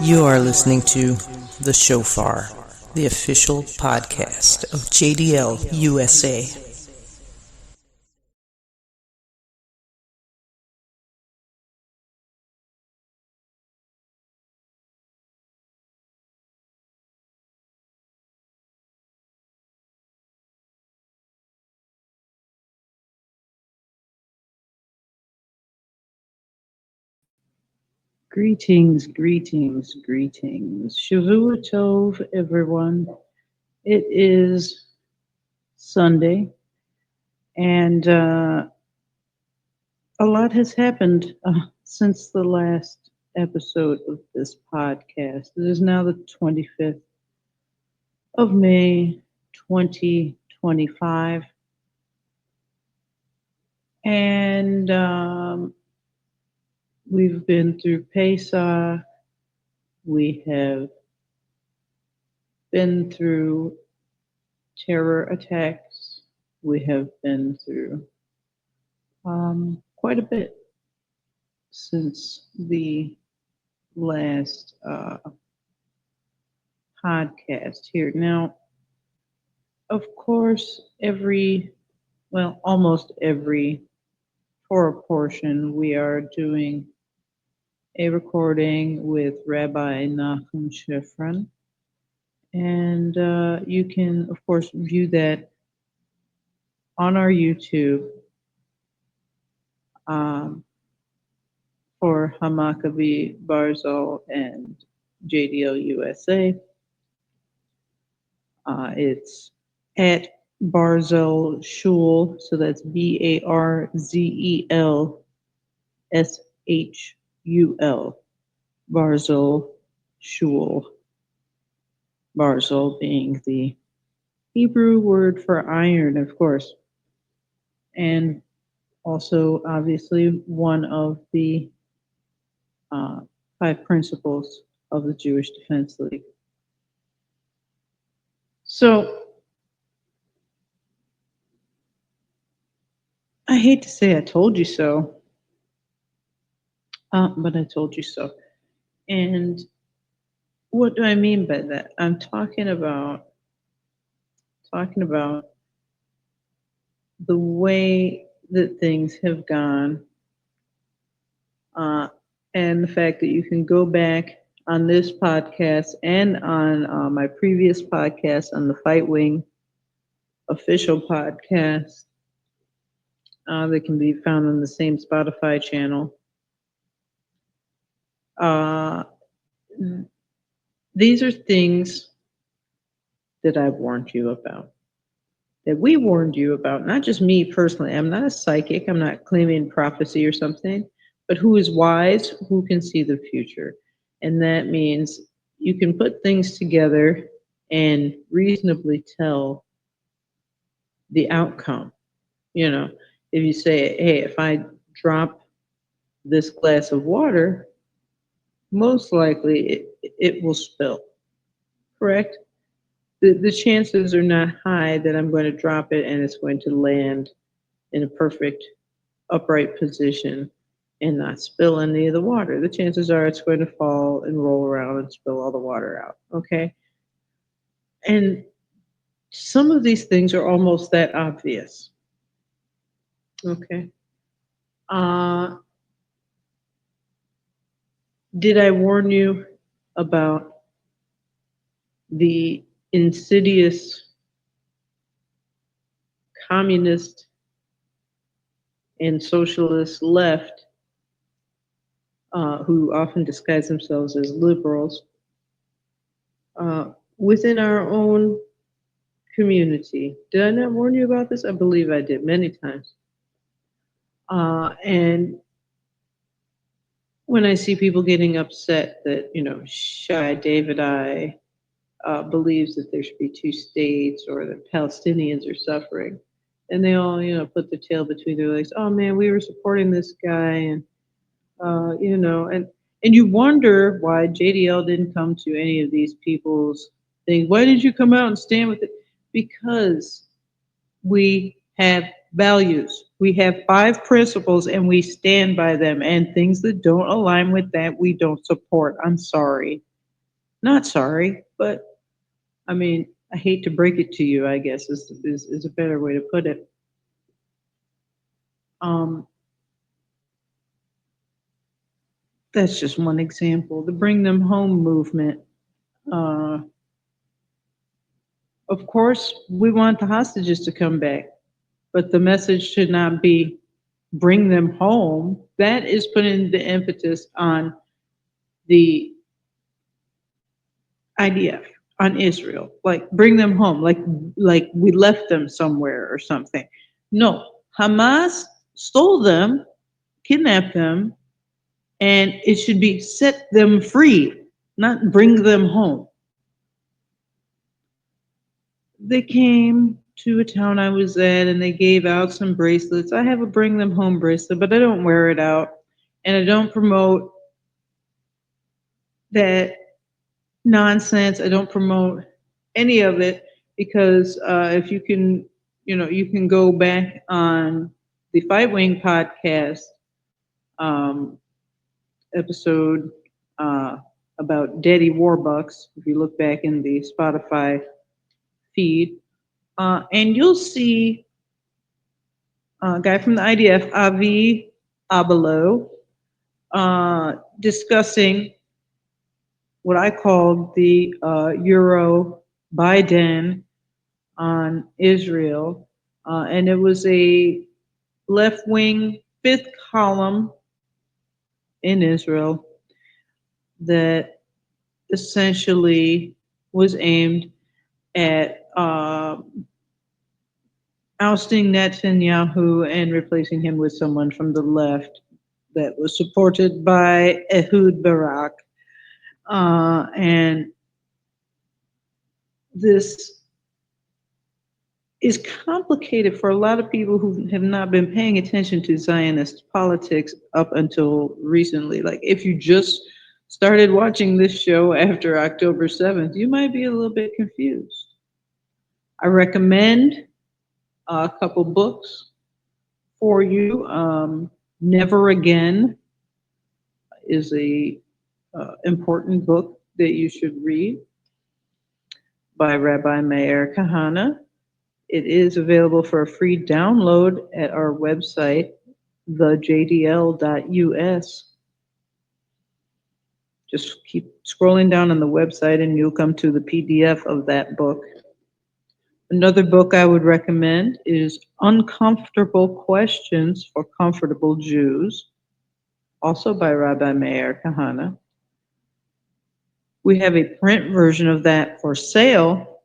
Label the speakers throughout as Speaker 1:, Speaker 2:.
Speaker 1: You are listening to The Shofar, the official podcast of JDL USA.
Speaker 2: Greetings, greetings, greetings. Shavua Tov, everyone. It is Sunday, and a lot has happened since the last episode of this podcast. It is now the 25th of May, 2025, and we've been through Pesach. We have been through terror attacks. We have been through quite a bit since the last podcast here. Now, of course, almost every Torah portion, we are doing a recording with Rabbi Nachum Shofar. And you can, of course, view that on our YouTube for Hamakabi Barzal and JDL USA. It's at Barzel Shul, so that's BARZELSHUL, Barzel Shul. Barzel being the Hebrew word for iron, of course, and also obviously one of the 5 principles of the Jewish Defense League. So, I hate to say I told you so, but I told you so. And what do I mean by that? I'm talking about the way that things have gone, and the fact that you can go back on this podcast and on my previous podcast on the Fight Wing official podcast that can be found on the same Spotify channel. These are things that I've warned you about, that we warned you about, not just me personally. I'm not a psychic. I'm not claiming prophecy or something, but who is wise, who can see the future. And that means you can put things together and reasonably tell the outcome. You know, if you say, hey, if I drop this glass of water, most likely it will spill, correct? The chances are not high that I'm going to drop it and it's going to land in a perfect upright position and not spill any of the water. The chances are it's going to fall and roll around and spill all the water out, okay? And some of these things are almost that obvious, okay? Did I warn you about the insidious communist and socialist left who often disguise themselves as liberals within our own community? Did I not warn you about this? I believe I did many times. And when I see people getting upset that, Shai David believes that there should be 2 states or that Palestinians are suffering, and they all, put their tail between their legs. Oh man, we were supporting this guy, and and you wonder why JDL didn't come to any of these people's things. Why did you come out and stand with it? Because we have values. We have 5 principles and we stand by them, and things that don't align with that, we don't support. I'm sorry. Not sorry, but I mean, I hate to break it to you, I guess is a better way to put it. Um, that's just one example. The Bring Them Home movement. Uh, of course, we want the hostages to come back, but the message should not be bring them home. That is putting the impetus on the IDF, on Israel, like bring them home, like we left them somewhere or something. No, Hamas stole them, kidnapped them, and it should be set them free, not bring them home. They came to a town I was at and they gave out some bracelets. I have a bring them home bracelet, but I don't wear it out. And I don't promote that nonsense. I don't promote any of it because if you can, you can go back on the Fight Wing podcast um, episode uh, about Daddy Warbucks. If you look back in the Spotify feed, and you'll see a guy from the IDF, Avi Abelo, discussing what I called the Euro Biden on Israel. And it was a left wing fifth column in Israel that essentially was aimed at ousting Netanyahu and replacing him with someone from the left that was supported by Ehud Barak. And this is complicated for a lot of people who have not been paying attention to Zionist politics up until recently. Like, if you just started watching this show after October 7th, you might be a little bit confused. I recommend a couple books for you. Never Again is a important book that you should read by Rabbi Meir Kahana. It is available for a free download at our website, thejdl.us. Just keep scrolling down on the website and you'll come to the PDF of that book. Another book I would recommend is Uncomfortable Questions for Comfortable Jews, also by Rabbi Meir Kahana. We have a print version of that for sale.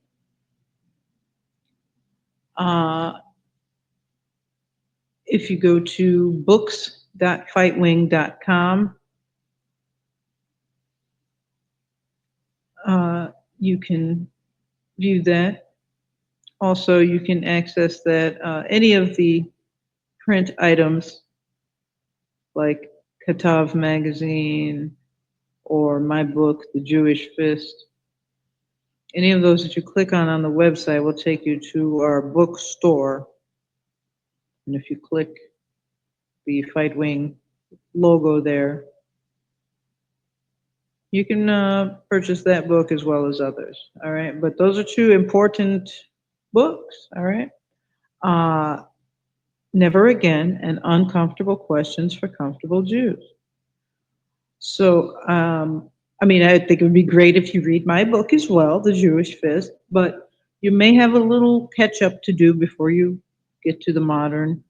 Speaker 2: If you go to books.fightwing.com, you can view that. Also, you can access that any of the print items like Katav magazine or my book, The Jewish Fist. Any of those that you click on the website will take you to our bookstore. And if you click the Fight Wing logo there, you can purchase that book as well as others. All right. But those are two important books. All right. Never Again and Uncomfortable Questions for Comfortable Jews. So, I mean, I think it would be great if you read my book as well, The Jewish Fist, but you may have a little catch up to do before you get to the modern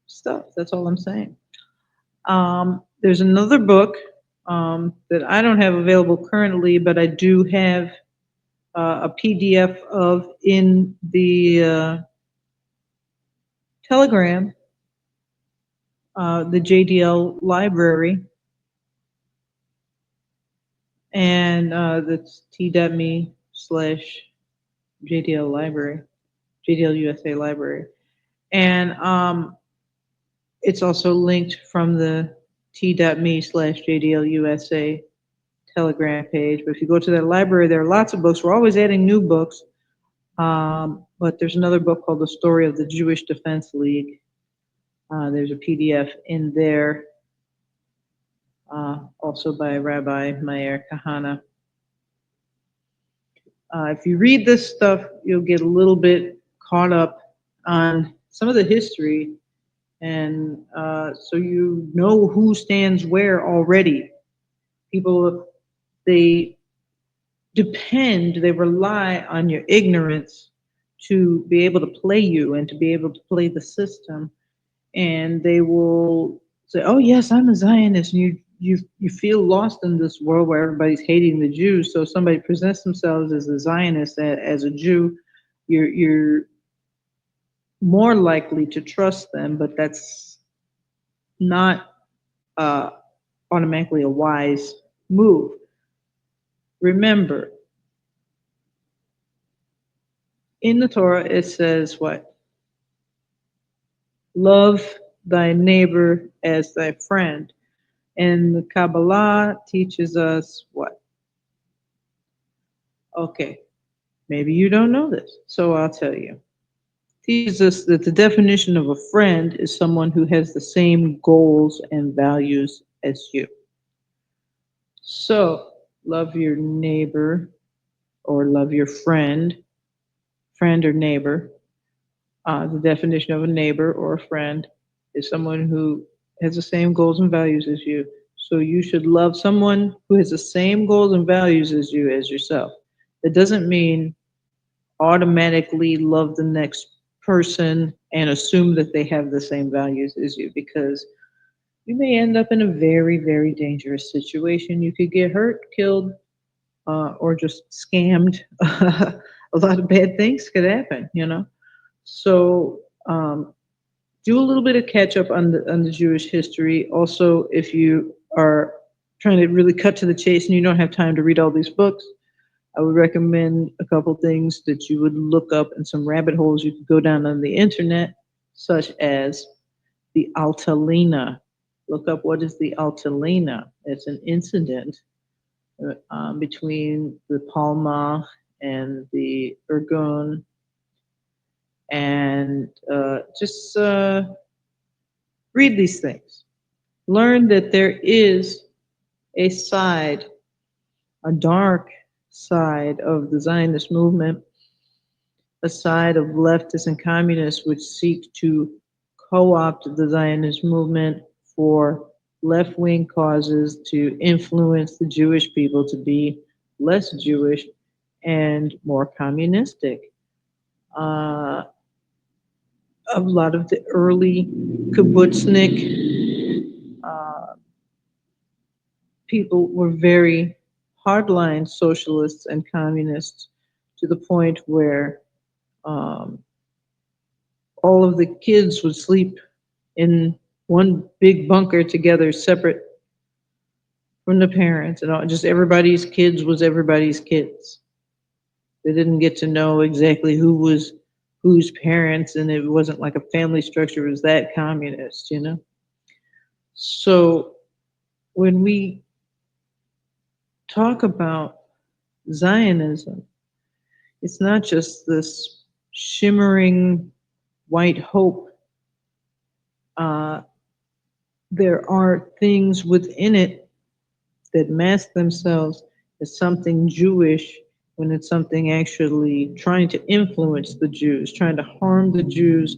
Speaker 2: stuff. That's all I'm saying. There's another book that I don't have available currently, but I do have a PDF of in the Telegram, the JDL library, and that's t.me/JDL library, JDL USA library. And it's also linked from the t.me/JDL USA Telegram page. But if you go to that library, there are lots of books. We're always adding new books. But there's another book called The Story of the Jewish Defense League. There's a PDF in there, also by Rabbi Meir Kahana. If you read this stuff, you'll get a little bit caught up on some of the history, and so you know who stands where already. People, they they rely on your ignorance to be able to play you and to be able to play the system. And they will say, "Oh yes, I'm a Zionist," and you feel lost in this world where everybody's hating the Jews. So if somebody presents themselves as a Zionist, as a Jew, you're more likely to trust them. But that's not uh, automatically a wise move. Remember, in the Torah it says what? Love thy neighbor as thy friend. And the Kabbalah teaches us what? Okay, maybe you don't know this, so I'll tell you. It teaches us that the definition of a friend is someone who has the same goals and values as you. So, love your neighbor or love your friend or neighbor. The definition of a neighbor or a friend is someone who has the same goals and values as you. So you should love someone who has the same goals and values as you as yourself. That doesn't mean automatically love the next person and assume that they have the same values as you, because you may end up in a very, very dangerous situation. You could get hurt, killed, or just scammed. A lot of bad things could happen. So do a little bit of catch up on the Jewish history. Also, if you are trying to really cut to the chase and you don't have time to read all these books, I would recommend a couple things that you would look up and some rabbit holes you could go down on the internet, such as the Altalena. Look up what is the Altalena. It's an incident between the Palma and the Ergun, and just read these things. Learn that there is a side, a dark side of the Zionist movement, a side of leftists and communists which seek to co-opt the Zionist movement for left-wing causes to influence the Jewish people to be less Jewish and more communistic. Uh, a lot of the early kibbutznik people were very hardline socialists and communists, to the point where um, all of the kids would sleep in one big bunker together, separate from the parents, and just everybody's kids was everybody's kids. They didn't get to know exactly who was whose parents, and it wasn't like a family structure. It was that communist. So when we talk about Zionism, it's not just this shimmering white hope. Uh, there are things within it that mask themselves as something Jewish when it's something actually trying to influence the Jews, trying to harm the Jews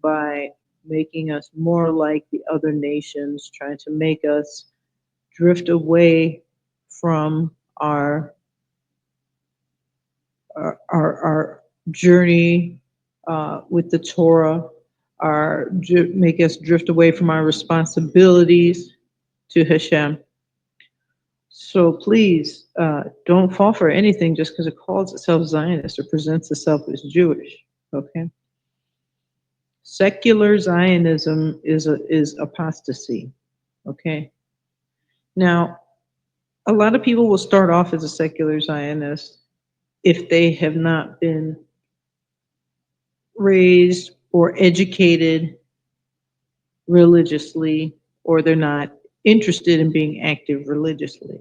Speaker 2: by making us more like the other nations, trying to make us drift away from our journey with the Torah, make us drift away from our responsibilities to Hashem. So please don't fall for anything just because it calls itself Zionist or presents itself as Jewish. Okay. Secular Zionism is apostasy. Okay. Now, a lot of people will start off as a secular Zionist if they have not been raised or educated religiously, or they're not interested in being active religiously.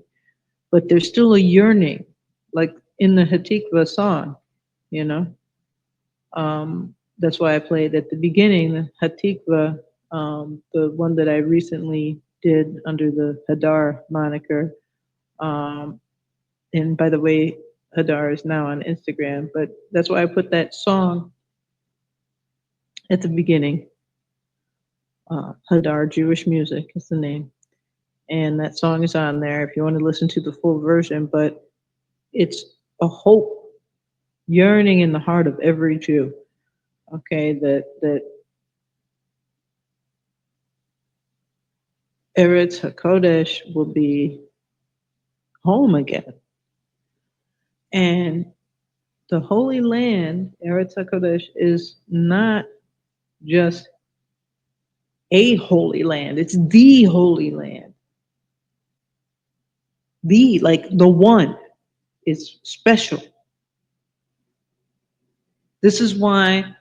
Speaker 2: But there's still a yearning, like in the Hatikva song, you know. That's why I played at the beginning the Hatikva, the one that I recently did under the Hadar moniker. And by the way, Hadar is now on Instagram, but that's why I put that song at the beginning. Hadar Jewish Music is the name, and that song is on there if you want to listen to the full version. But it's a hope yearning in the heart of every Jew. Okay, that Eretz Hakodesh will be home again, and the Holy Land, Eretz Hakodesh, is not just a holy land; it's the Holy Land. The like the one is special. This is why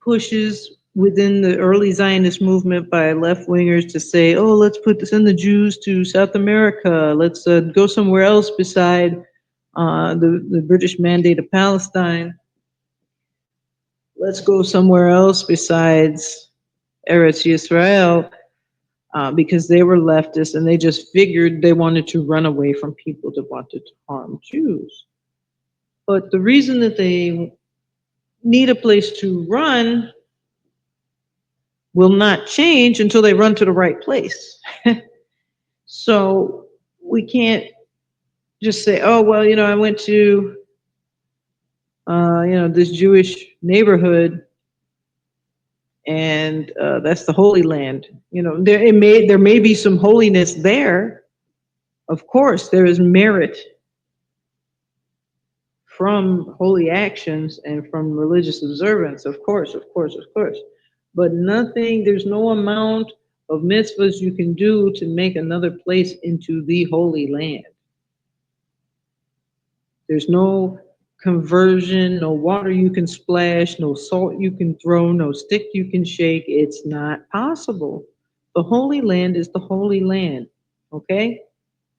Speaker 2: pushes within the early Zionist movement by left wingers to say, oh, let's send the Jews to South America. Let's go somewhere else beside the British Mandate of Palestine. Let's go somewhere else besides Eretz Yisrael, because they were leftists and they just figured they wanted to run away from people that wanted to harm Jews. But the reason that they need a place to run will not change until they run to the right place. So we can't just say, oh, well, I went to, this Jewish neighborhood and that's the Holy Land. There may be some holiness there. Of course, there is merit from holy actions and from religious observance. Of course, of course, of course. But there's no amount of mitzvahs you can do to make another place into the Holy Land. There's no conversion, no water you can splash, no salt you can throw, no stick you can shake. It's not possible. The Holy Land is the Holy Land, okay?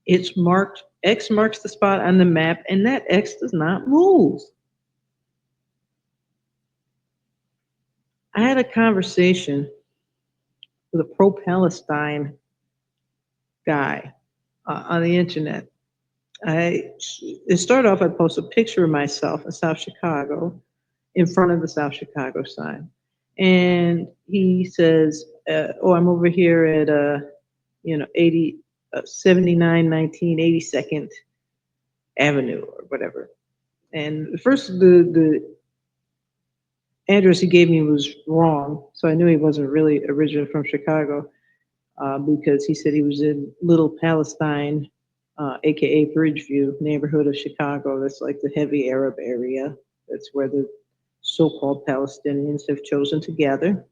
Speaker 2: It's marked, X marks the spot on the map, and that X does not move. I had a conversation with a pro-Palestine guy on the internet. It started off, I posted a picture of myself in South Chicago in front of the South Chicago sign. And he says, oh, I'm over here at, 7919 82nd Avenue or whatever. And first, the address he gave me was wrong. So I knew he wasn't really originally from Chicago, because he said he was in Little Palestine, aka Bridgeview neighborhood of Chicago. That's like the heavy Arab area. That's where the so-called Palestinians have chosen to gather.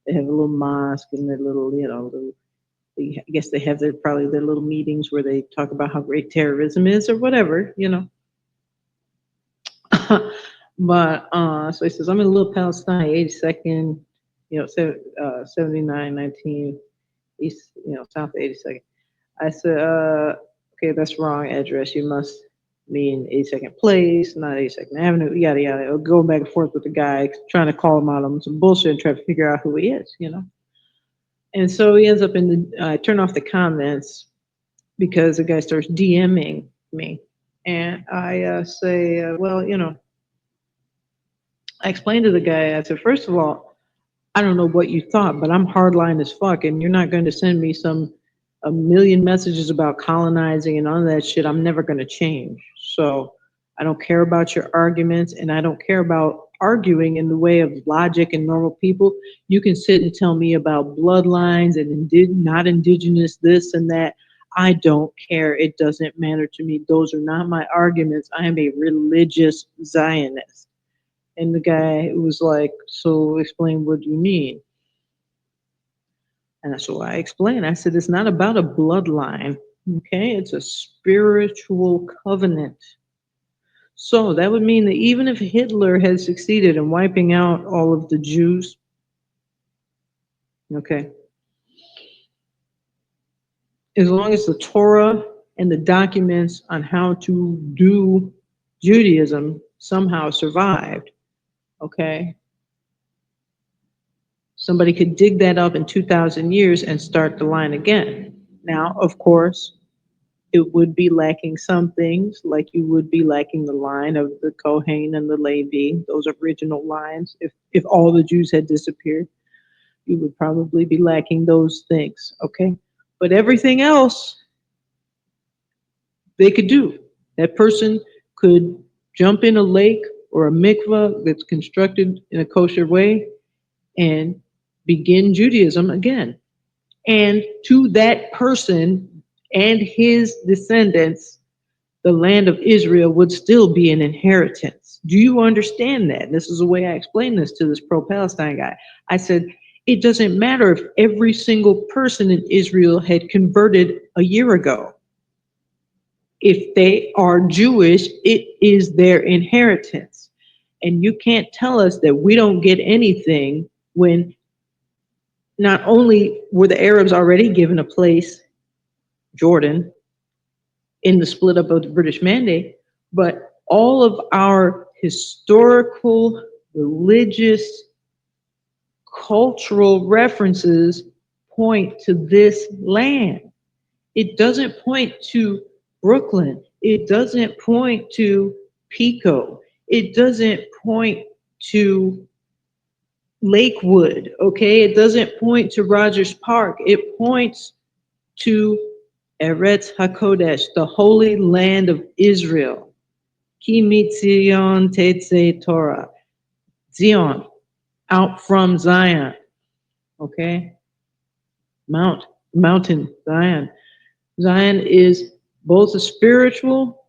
Speaker 2: They have a little mosque and their little, I guess they have probably their little meetings where they talk about how great terrorism is or whatever. But so he says, I'm in Little Palestine, 82nd, 7919 East, South 82nd. I said, okay, that's wrong address. You must mean 82nd Place, not 82nd Avenue, yada, yada. Go back and forth with the guy, trying to call him out on some bullshit and try to figure out who he is, And so he ends up I turn off the comments because the guy starts DMing me. And I say, well, I explained to the guy, I said, first of all, I don't know what you thought, but I'm hardline as fuck, and you're not going to send me a million messages about colonizing and all that shit. I'm never going to change. So I don't care about your arguments, and I don't care about arguing in the way of logic and normal people. You can sit and tell me about bloodlines and not indigenous this and that. I don't care. It doesn't matter to me. Those are not my arguments. I am a religious Zionist. And the guy was like, so explain what you mean. And so I explained, I said, it's not about a bloodline, okay? It's a spiritual covenant. So that would mean that even if Hitler had succeeded in wiping out all of the Jews, okay, as long as the Torah and the documents on how to do Judaism somehow survived, okay, somebody could dig that up in 2,000 years and start the line again. Now, of course, It would be lacking some things, like you would be lacking the line of the Kohen and the Levi, those original lines. If all the Jews had disappeared, you would probably be lacking those things, okay? But everything else they could do. That person could jump in a lake or a mikveh that's constructed in a kosher way and begin Judaism again. And to that person and his descendants, the land of Israel would still be an inheritance. Do you understand that? This is the way I explained this to this pro Palestine guy. I said, it doesn't matter if every single person in Israel had converted a year ago. If they are Jewish, it is their inheritance. And you can't tell us that we don't get anything when not only were the Arabs already given a place, Jordan, in the split up of the British Mandate, but all of our historical, religious, cultural references point to this land. It doesn't point to Brooklyn. It doesn't point to Pico. It doesn't point to Lakewood, okay? It doesn't point to Rogers Park. It points to Eretz HaKodesh, the holy land of Israel. Ki mitzion tetze Torah. Zion, out from Zion, okay? Mountain Zion. Zion is both a spiritual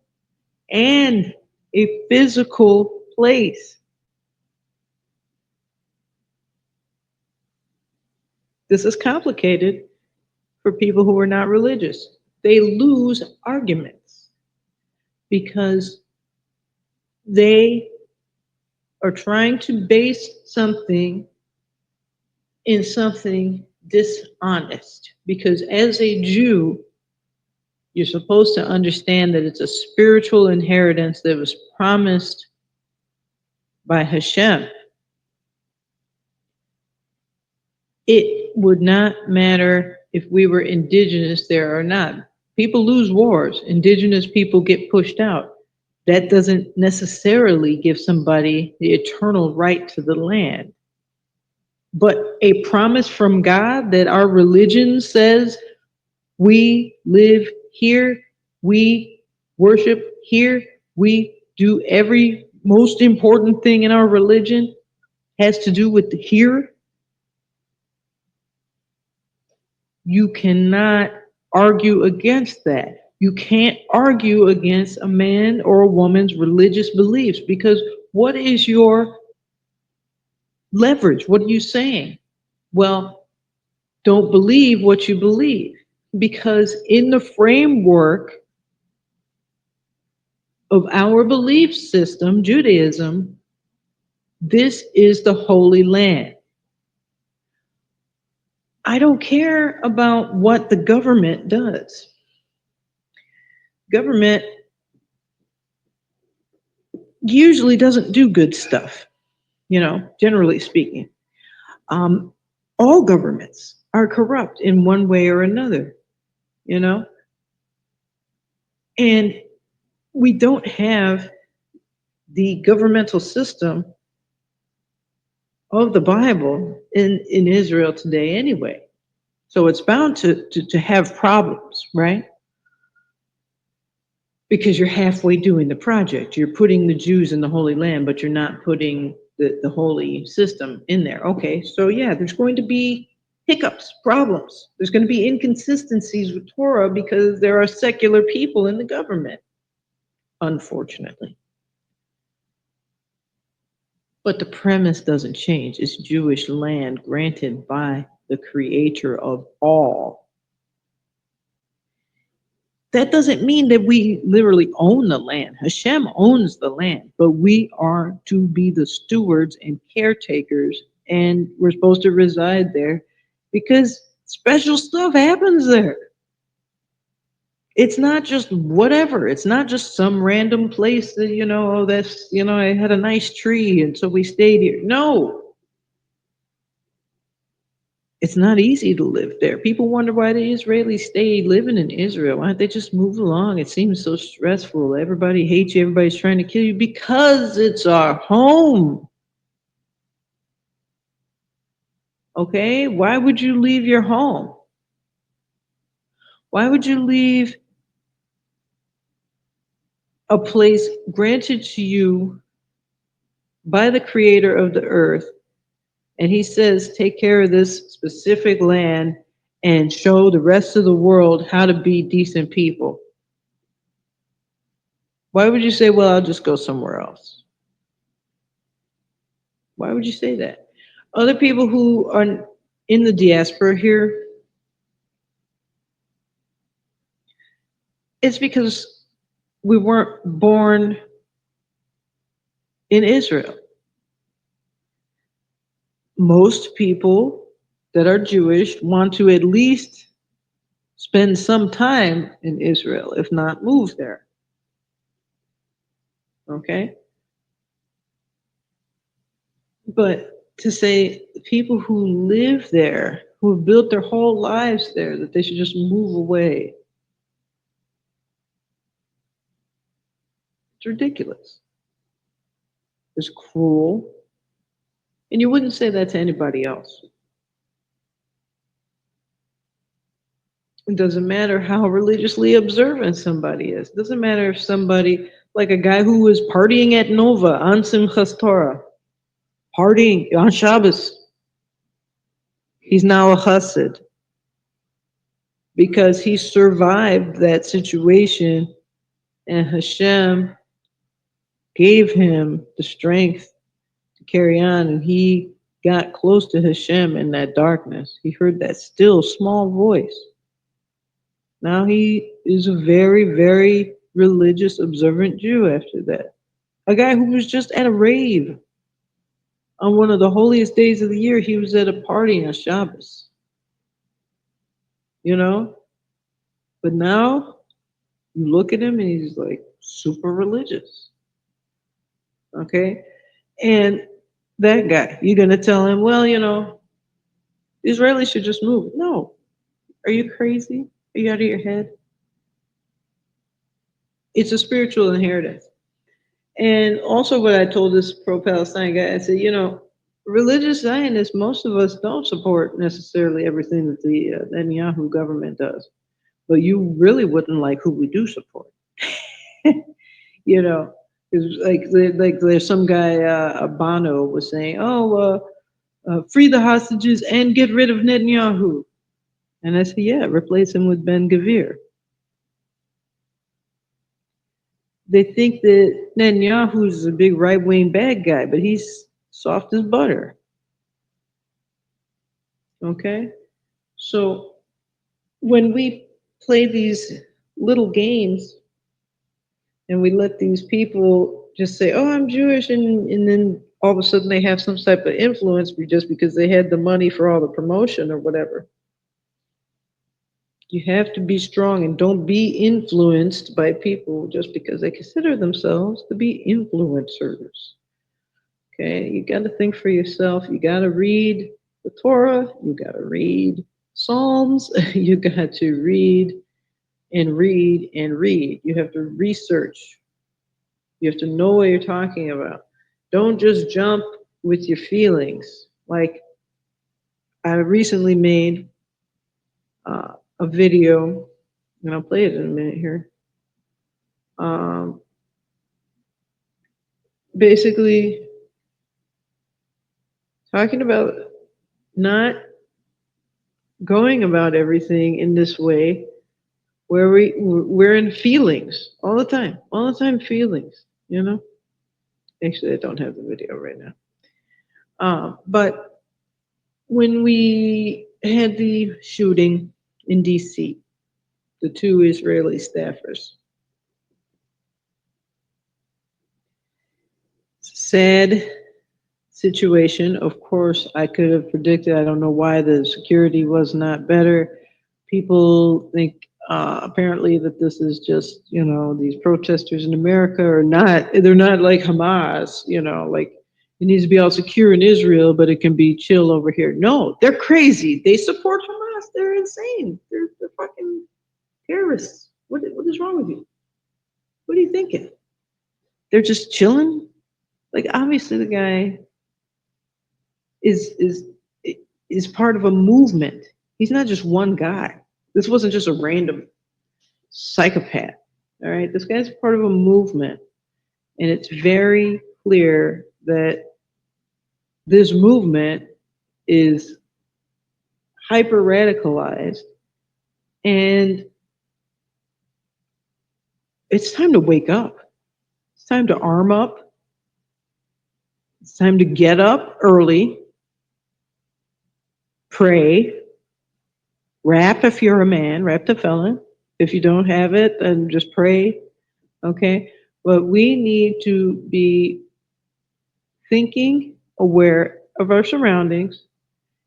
Speaker 2: and a physical place. This is complicated for people who are not religious. They lose arguments because they are trying to base something in something dishonest. Because as a Jew, you're supposed to understand that it's a spiritual inheritance that was promised by Hashem. It would not matter if we were indigenous there or not. People lose wars. Indigenous people get pushed out. That doesn't necessarily give somebody the eternal right to the land. But a promise from God that our religion says we live here, we worship here, we do every most important thing in our religion has to do with the here. You cannot argue against that. You can't argue against a man or a woman's religious beliefs because what is your leverage? What are you saying? Well, don't believe what you believe because in the framework of our belief system, Judaism, this is the Holy Land. I don't care about what the government does. Government usually doesn't do good stuff, generally speaking. All governments are corrupt in one way or another, and we don't have the governmental system of the Bible in Israel today anyway. So it's bound to have problems, right? Because you're halfway doing the project. You're putting the Jews in the Holy Land, but you're not putting the holy system in there. Okay, so yeah, there's going to be hiccups, problems. There's going to be inconsistencies with Torah because there are secular people in the government, unfortunately. But the premise doesn't change. It's Jewish land granted by the creator of all. That doesn't mean that we literally own the land. Hashem owns the land, but we are to be the stewards and caretakers, and we're supposed to reside there because special stuff happens there. It's not just whatever. It's not just some random place that, I had a nice tree and so we stayed here. No. It's not easy to live there. People wonder why the Israelis stay living in Israel. Why don't they just move along? It seems so stressful. Everybody hates you. Everybody's trying to kill you because it's our home. Okay? Why would you leave your home? Why would you leave a place granted to you by the creator of the earth? And he says, take care of this specific land and show the rest of the world how to be decent people. Why would you say, well, I'll just go somewhere else? Why would you say that? Other people who are in the diaspora here, it's because we weren't born in Israel. Most people that are Jewish want to at least spend some time in Israel, if not move there. Okay? But to say the people who live there, who have built their whole lives there, that they should just move away, it's ridiculous. It's cruel. And you wouldn't say that to anybody else. It doesn't matter how religiously observant somebody is. It doesn't matter if somebody, like a guy who was partying at Nova on Simchas Torah, partying on Shabbos, he's now a chassid because he survived that situation and Hashem gave him the strength to carry on, and he got close to Hashem in that darkness. He heard that still small voice. Now he is a very, very religious, observant Jew after that. A guy who was just at a rave on one of the holiest days of the year. He was at a party on Shabbos, you know? But now you look at him and he's like super religious. Okay? And that guy, you're going to tell him, well, Israelis should just move. No. Are you crazy? Are you out of your head? It's a spiritual inheritance. And also, what I told this pro Palestine guy, I said, religious Zionists, most of us don't support necessarily everything that the Netanyahu government does. But you really wouldn't like who we do support. you know, it's like there's some guy, Bono, was saying, free the hostages and get rid of Netanyahu. And I said, yeah, replace him with Ben Gvir. They think that Netanyahu's a big right-wing bad guy, but he's soft as butter. Okay? So when we play these little games and we let these people just say, oh, I'm Jewish, and then all of a sudden they have some type of influence just because they had the money for all the promotion or whatever. You have to be strong and don't be influenced by people just because they consider themselves to be influencers. Okay, you got to think for yourself. You got to read the Torah. You got to read Psalms. You got to read and read and read. You have to research. You have to know what you're talking about. Don't just jump with your feelings. Like I recently made a video, and I'll play it in a minute here. Basically, talking about not going about everything in this way where we're in feelings all the time feelings, Actually, I don't have the video right now. But when we had the shooting in DC, the two Israeli staffers, sad situation. Of course, I could have predicted. I don't know why the security was not better. People think apparently that this is just, these protesters in America are not, they're not like Hamas, like It needs to be all secure in Israel, but it can be chill over here. No, they're crazy. They support Hamas. They're insane. They're fucking terrorists. What is wrong with you? What are you thinking? They're just chilling. Like obviously, the guy is is is part of a movement. He's not just one guy. This wasn't just a random psychopath. All right, this guy's part of a movement, and it's very clear that this movement is hyper radicalized, and it's time to wake up. It's time to arm up. It's time to get up early, pray, rap if you're a man, rap the felon. If you don't have it, then just pray. Okay. But we need to be thinking, aware of our surroundings,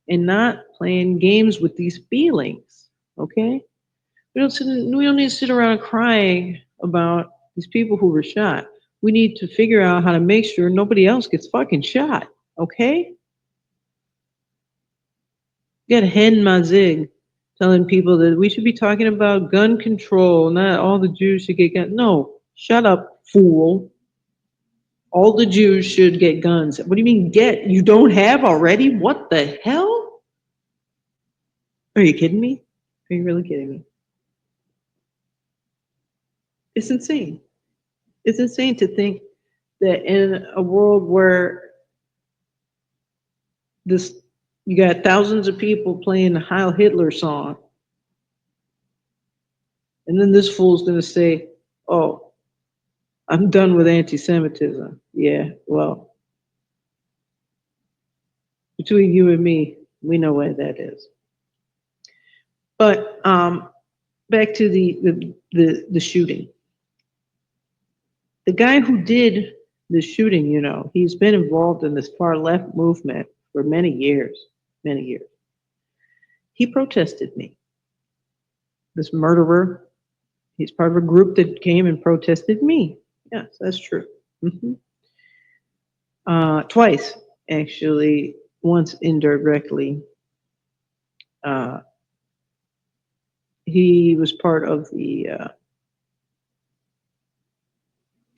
Speaker 2: and not playing games with these feelings. Okay. We don't need to sit around crying about these people who were shot. We need to figure out how to make sure nobody else gets fucking shot. Okay? Get Hen Mazig telling people that we should be talking about gun control, not all the Jews should get guns. No, shut up, fool. All the Jews should get guns. What do you mean get? You don't have already? What the hell? Are you kidding me? Are you really kidding me? It's insane. It's insane to think that in a world where this you got thousands of people playing the Heil Hitler song, and then this fool's gonna say, "Oh, I'm done with anti-Semitism." Yeah, well, between you and me, we know where that is. But back to the shooting. The guy who did the shooting, he's been involved in this far left movement for many years, many years. He protested me. This murderer, he's part of a group that came and protested me. Yes, that's true. Twice, actually, once indirectly. Uh, he was part of the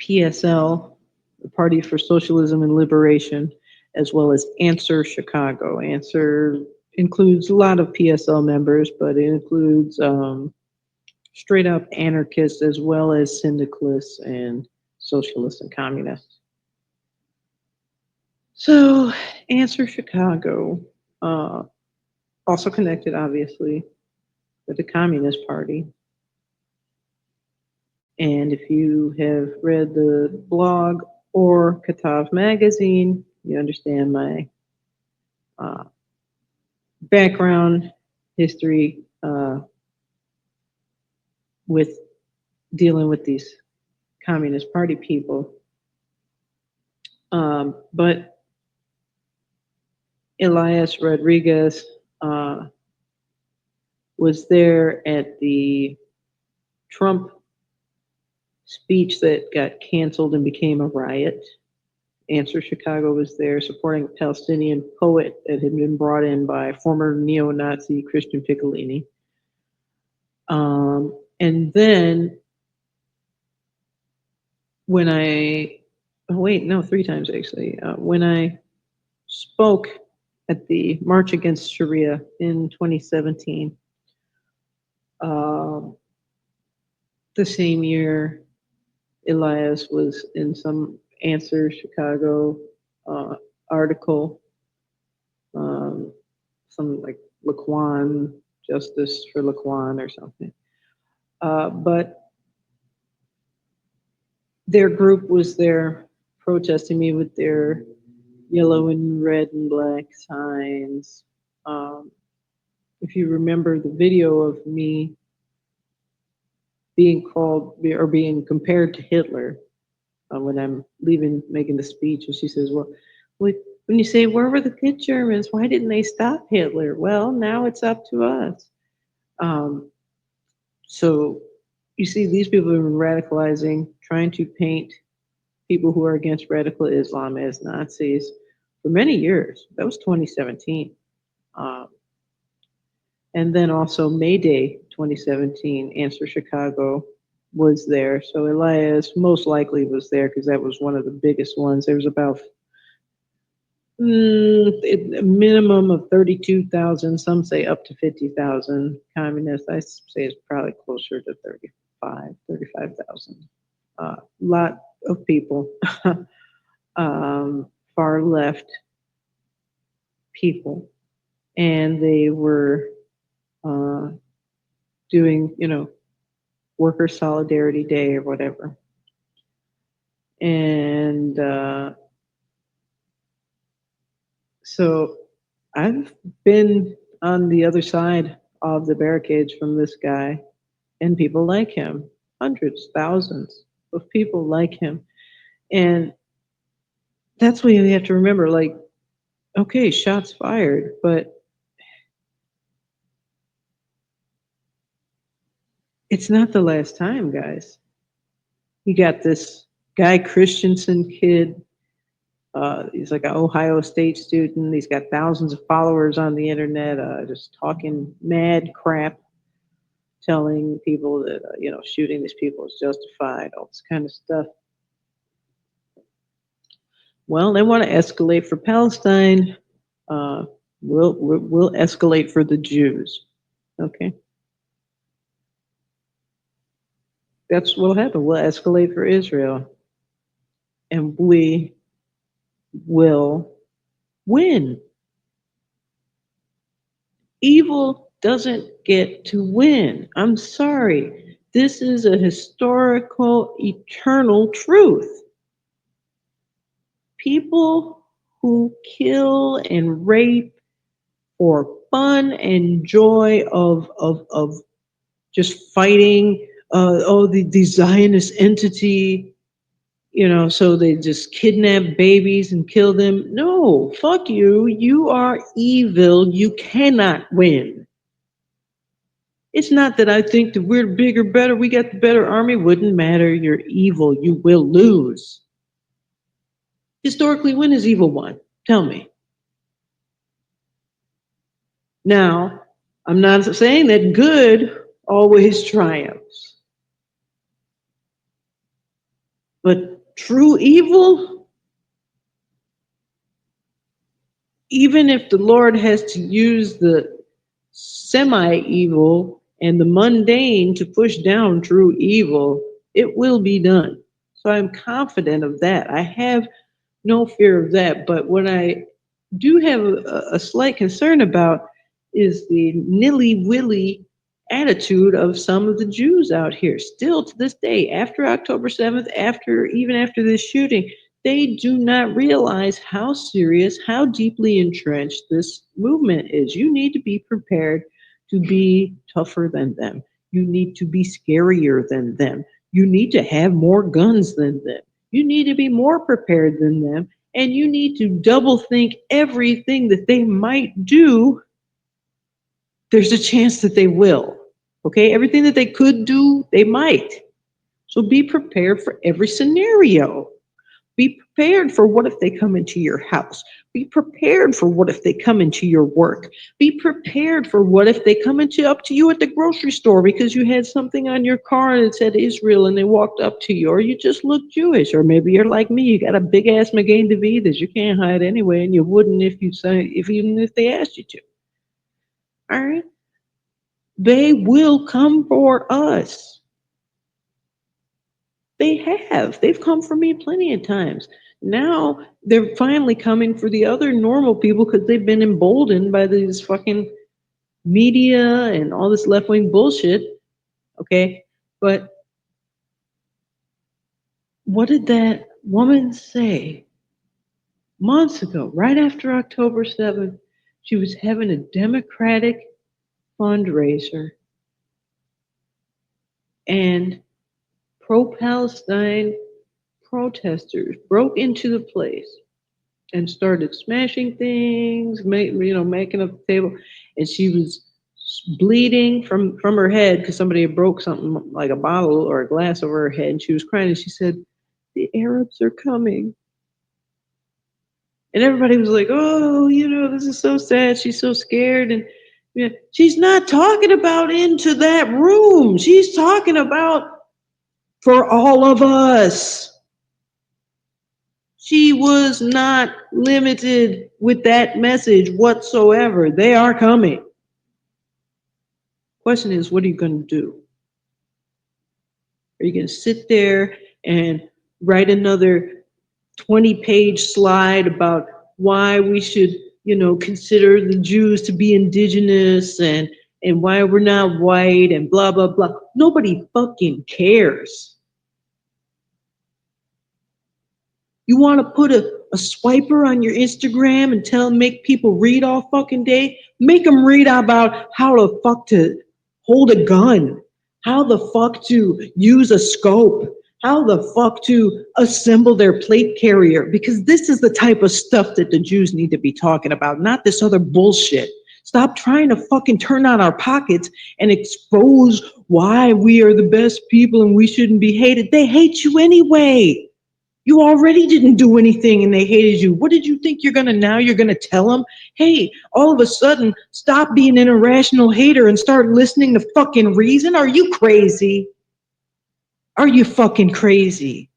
Speaker 2: PSL, the Party for Socialism and Liberation, as well as Answer Chicago. Answer includes a lot of PSL members, but it includes straight up anarchists as well as syndicalists and socialists and communists. So, Answer Chicago, also connected, obviously, with the Communist Party. And if you have read the blog or Katav magazine, you understand my background history with dealing with these Communist Party people. But Elias Rodriguez was there at the Trump speech that got canceled and became a riot. Answer Chicago was there supporting a Palestinian poet that had been brought in by former neo-Nazi Christian Piccolini. And then when three times actually. When I spoke at the March Against Sharia in 2017, the same year, Elias was in some Answer Chicago article, some like Laquan, Justice for Laquan or something. But their group was there protesting me with their yellow and red and black signs. If you remember the video of me being called or being compared to Hitler when I'm making the speech, and she says, well, when you say, where were the good Germans? Why didn't they stop Hitler? Well, now it's up to us. So you see, these people have been radicalizing, trying to paint people who are against radical Islam as Nazis. for many years. That was 2017. Um, and then also May Day 2017, Answer Chicago was there. So Elias most likely was there because that was one of the biggest ones. There was about a minimum of 32,000. Some say up to 50,000 communists. I say it's probably closer to 35,000. Lot of people, far left people, and they were uh, doing, Worker Solidarity Day or whatever. And so I've been on the other side of the barricades from this guy and people like him, hundreds, thousands of people like him. And that's what you have to remember. Like, okay, shots fired, but it's not the last time, guys. You got this guy Christensen kid. He's like an Ohio State student. He's got thousands of followers on the internet, just talking mad crap, telling people that shooting these people is justified, all this kind of stuff. Well, they want to escalate for Palestine. Uh, we'll escalate for the Jews. Okay, that's what'll happen. We'll escalate for Israel, and we will win. Evil doesn't get to win. I'm sorry. This is a historical, eternal truth. People who kill and rape for fun and joy of just fighting, the Zionist entity, so they just kidnap babies and kill them. No, fuck you. You are evil. You cannot win. It's not that I think that we're bigger, better, we got the better army. Wouldn't matter. You're evil. You will lose. Historically, when has evil won? Tell me. Now, I'm not saying that good always triumphs, but true evil, even if the Lord has to use the semi evil and the mundane to push down true evil, it will be done. So I'm confident of that. I have no fear of that. But what I do have a slight concern about is the nilly willy attitude of some of the Jews out here. Still to this day, after October 7th, even after this shooting, they do not realize how serious, how deeply entrenched this movement is. You need to be prepared to be tougher than them. You need to be scarier than them. You need to have more guns than them. You need to be more prepared than them. And you need to double think everything that they might do. There's a chance that they will. Okay? Everything that they could do, they might. So be prepared for every scenario. Be prepared for what if they come into your house. Be prepared for what if they come into your work. Be prepared for what if they come up to you at the grocery store because you had something on your car that said Israel and they walked up to you, or you just look Jewish, or maybe you're like me, you got a big ass Magain David that you can't hide anyway, and you wouldn't even if they asked you to. All right, they will come for us. They have. They've come for me plenty of times. Now they're finally coming for the other normal people because they've been emboldened by these fucking media and all this left wing bullshit. Okay. But what did that woman say months ago, right after October 7th? She was having a Democratic fundraiser and pro Palestine protesters broke into the place and started smashing things, making up the table, and she was bleeding from her head because somebody had broke something like a bottle or a glass over her head, and she was crying. And she said, "The Arabs are coming. And everybody was like, oh, this is so sad. She's so scared. And she's not talking about into that room. She's talking about for all of us. She was not limited with that message whatsoever. They are coming. Question is, what are you going to do? Are you going to sit there and write another 20-page slide about why we should, consider the Jews to be indigenous and why we're not white and blah, blah, blah? Nobody fucking cares. You want to put a swiper on your Instagram and make people read all fucking day? Make them read about how the fuck to hold a gun, how the fuck to use a scope, how the fuck to assemble their plate carrier, because this is the type of stuff that the Jews need to be talking about, not this other bullshit. Stop trying to fucking turn out our pockets and expose why we are the best people and we shouldn't be hated. They hate you anyway. You already didn't do anything and they hated you. What did you think you're going to tell them, hey, all of a sudden, stop being an irrational hater and start listening to fucking reason? Are you crazy? Are you fucking crazy?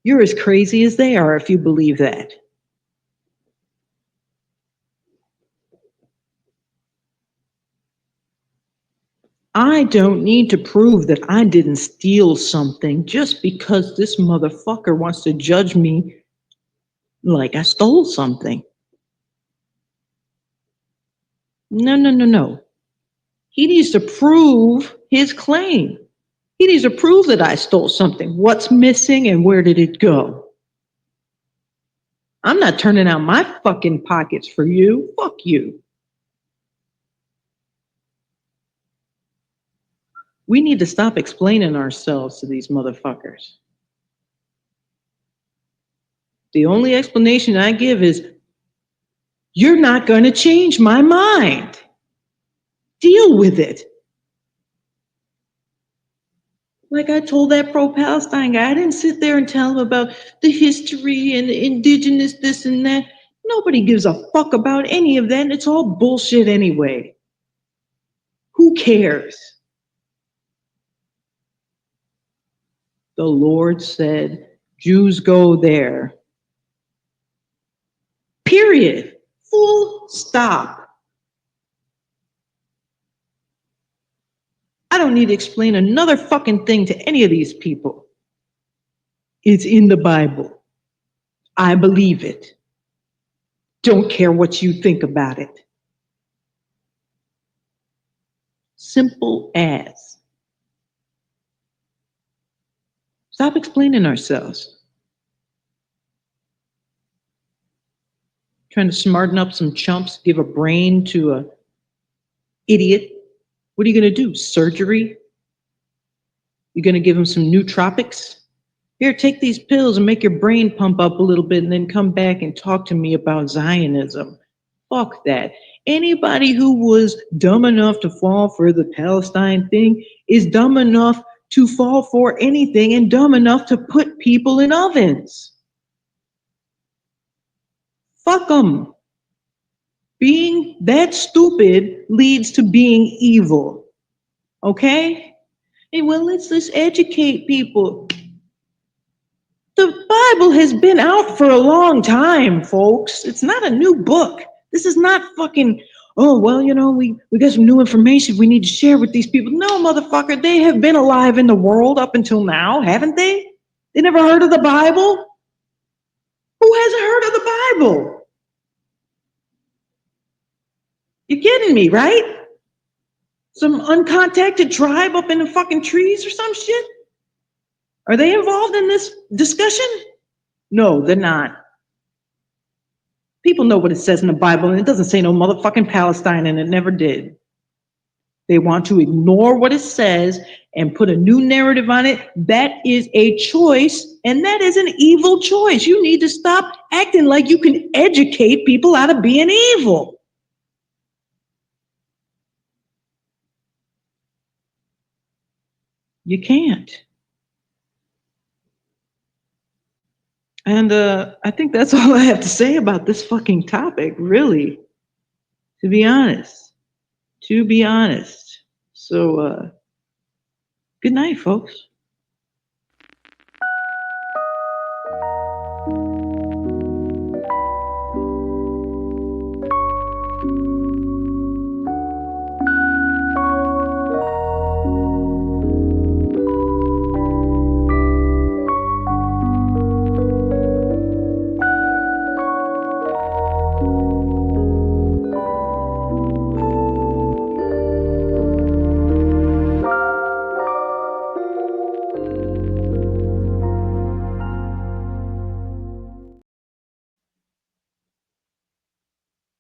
Speaker 2: You're as crazy as they are if you believe that. I don't need to prove that I didn't steal something just because this motherfucker wants to judge me like I stole something. No. He needs to prove his claim. He needs to prove that I stole something. What's missing and where did it go? I'm not turning out my fucking pockets for you. Fuck you. We need to stop explaining ourselves to these motherfuckers. The only explanation I give is, you're not going to change my mind. Deal with it. Like I told that pro-Palestine guy, I didn't sit there and tell him about the history and the indigenous this and that. Nobody gives a fuck about any of that, and it's all bullshit anyway. Who cares? The Lord said, Jews go there. Period. Full stop. I don't need to explain another fucking thing to any of these people. It's in the Bible. I believe it. Don't care what you think about it. Simple as. Stop explaining ourselves. Trying to smarten up some chumps, give a brain to a idiot. What are you going to do? Surgery? You're going to give them some nootropics? Here, take these pills and make your brain pump up a little bit and then come back and talk to me about Zionism. Fuck that. Anybody who was dumb enough to fall for the Palestine thing is dumb enough to fall for anything and dumb enough to put people in ovens. Fuck them. Being that stupid leads to being evil. Okay? Hey, well, let's educate people. The Bible has been out for a long time, folks. It's not a new book. This is not fucking, oh, well, we got some new information we need to share with these people. No, motherfucker, they have been alive in the world up until now, haven't they? They never heard of the Bible? Who hasn't heard of the Bible? You're kidding me, right? Some uncontacted tribe up in the fucking trees or some shit? Are they involved in this discussion? No, they're not. People know what it says in the Bible, and it doesn't say no motherfucking Palestine, and it never did. They want to ignore what it says and put a new narrative on it. That is a choice, and that is an evil choice. You need to stop acting like you can educate people out of being evil. You can't. And I think that's all I have to say about this fucking topic, really, to be honest. To be honest. So, good night, folks.